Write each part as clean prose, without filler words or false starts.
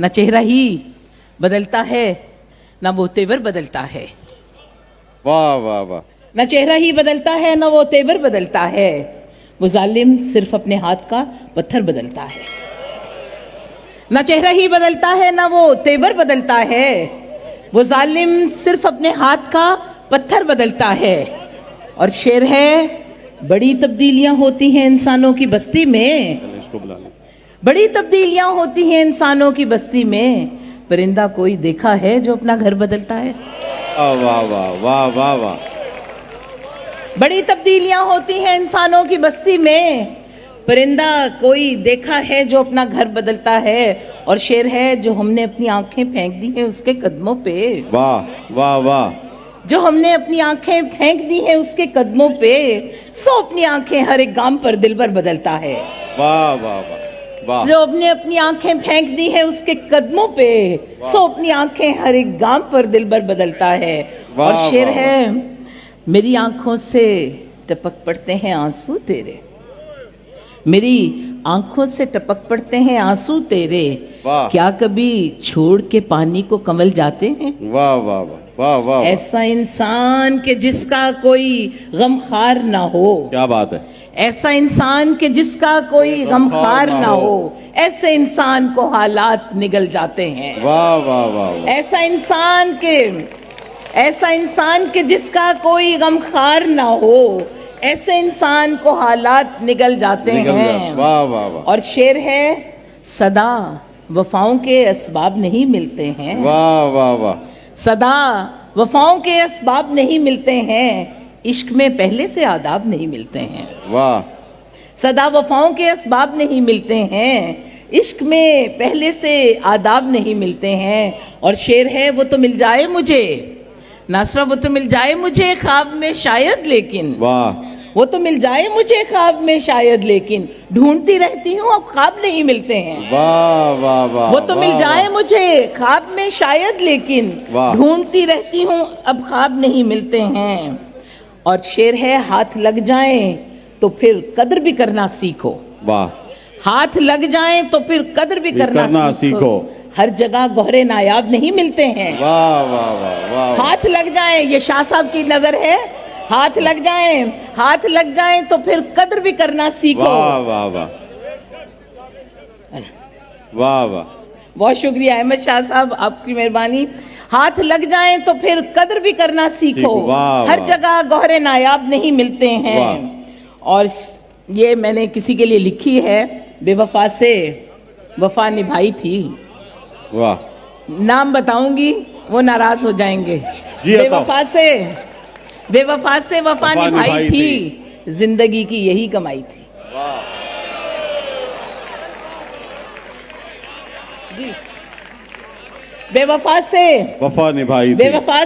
न चेहरा ही बदलता है न वो तेवर बदलता है। वाह वाह वाह। न चेहरा ही बदलता है न वो तेवर बदलता है, वो जालिम सिर्फ अपने हाथ का पत्थर बदलता है। न चेहरा ही बदलता है न वो तेवर बदलता है, वो जालिम सिर्फ अपने हाथ का पत्थर बदलता है। और शेर है, बड़ी तब्दीलियां होती हैं इंसानों की बस्ती में, इसको बुला ले। बड़ी तब्दीलियां होती हैं इंसानों की बस्ती में, परिंदा कोई देखा है जो अपना घर बदलता है। वाह वाह वाह वाह वाह वाह। बड़ी तब्दीलियां होती हैं इंसानों की बस्ती में, परिंदा कोई देखा है जो अपना घर बदलता है। और शेर है, जो हमने अपनी आंखें फेंक दी हैं उसके कदमों पे, वाह वाह वाह। जो हमने अपनी आंखें फेंक दी हैं उसके कदमों पे, सो अपनी आंखें हर एक गाम पर दिलबर बदलता है। वाह वाह वाह वाह। जो हमने अपनी आंखें फेंक दी है उसके कदमों पे, सो अपनी आंखें हर एक गाम पर दिलबर बदलता है। और शेर है, मेरी आंखों से टपक पड़ते हैं आंसू तेरे, मेरी आंखों से टपक पड़ते हैं आंसू तेरे, क्या कभी छोड़ के पानी को कमल जाते हैं। वाह वाह वाह वाह वाह। ऐसा इंसान के जिसका कोई गमखार ना हो, क्या बात है। ऐसा इंसान के जिसका कोई गमखार ना हो, ऐसे इंसान को हालात निगल जाते हैं। वाह वाह वाह। ऐसा इंसान के जिसका कोई गमखार ना हो, ऐसे इंसान को हालात निगल जाते हैं। वाह वाह वाह। और शेर है, सदा वफाओं के असबाब नहीं मिलते हैं। वाह वाह वाह। सदा वफाओं के असबाब नहीं मिलते हैं, इश्क में पहले से आदाब नहीं मिलते हैं। वाह। सदा वफाओं के असबाब नहीं मिलते हैं, इश्क में पहले से आदाब नहीं मिलते हैं। और शेर है, वो तो मिल जाए मुझे, नासरा वो तो मिल जाए मुझे ख्वाब में शायद, लेकिन वाह। वो तो मिल जाए मुझे ख्वाब में शायद, लेकिन ढूंढती रहती हूँ अब ख्वाब नहीं मिलते हैं। वाह वाह वाह। वो तो मिल जाए मुझे ख्वाब में शायद, लेकिन ढूंढती रहती हूँ अब ख्वाब नहीं मिलते हैं। और शेर है, हाथ लग जाए तो फिर कदर भी करना सीखो। वाह। हाथ लग जाए तो फिर कदर भी करना सीखो, हर जगह गोहरे नायाब नहीं मिलते हैं। वाह वाह वाह वाह। हाथ लग जाए, ये शाह साहब की नजर है, हाथ लग जाए तो फिर कदर भी करना सीखो। वाह वाह वाह वाह वाह। बहुत शुक्रिया अहमद शाह साहब, आपकी मेहरबानी। हाथ लग जाए तो फिर कदर भी करना सीखो, हर जगह गोहरे नायाब नहीं मिलते हैं। और ये मैंने किसी के लिए लिखी है, बेवफा से वफा निभाई थी। वाह। नाम बताऊंगी वो नाराज हो जाएंगे। बेवफा से वफा निभाई थी, जिंदगी की यही कमाई थी। जी। बेवफा से वफा निभाई थी, बेवफा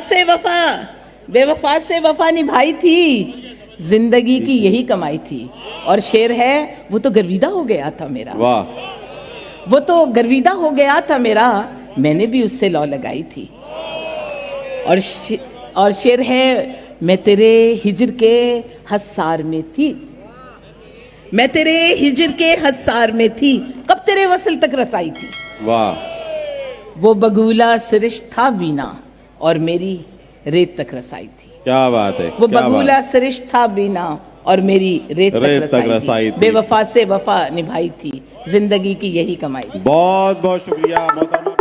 से वफा निभाई थी, जिंदगी की यही कमाई थी। और शेर है, वो तो गर्विदा हो गया था मेरा। वाह। वो तो गर्विदा हो गया था मेरा, मैंने भी उससे लौ लगाई थी। और शेर है, मैं तेरे हिजर के हसार में थी, मैं तेरे हिजर के हसार में थी, कब तेरे वसल तक रसाई थी। वाह। वो बगुला सरिश था बीना और मेरी रेत तक रसाई थी। क्या बात है। वो बगुला सरिश था बीना और मेरी रेत तक रसाई थी। बेवफा से वफा निभाई थी, जिंदगी की यही कमाई थी। बहुत बहुत शुक्रिया मोहतरमा।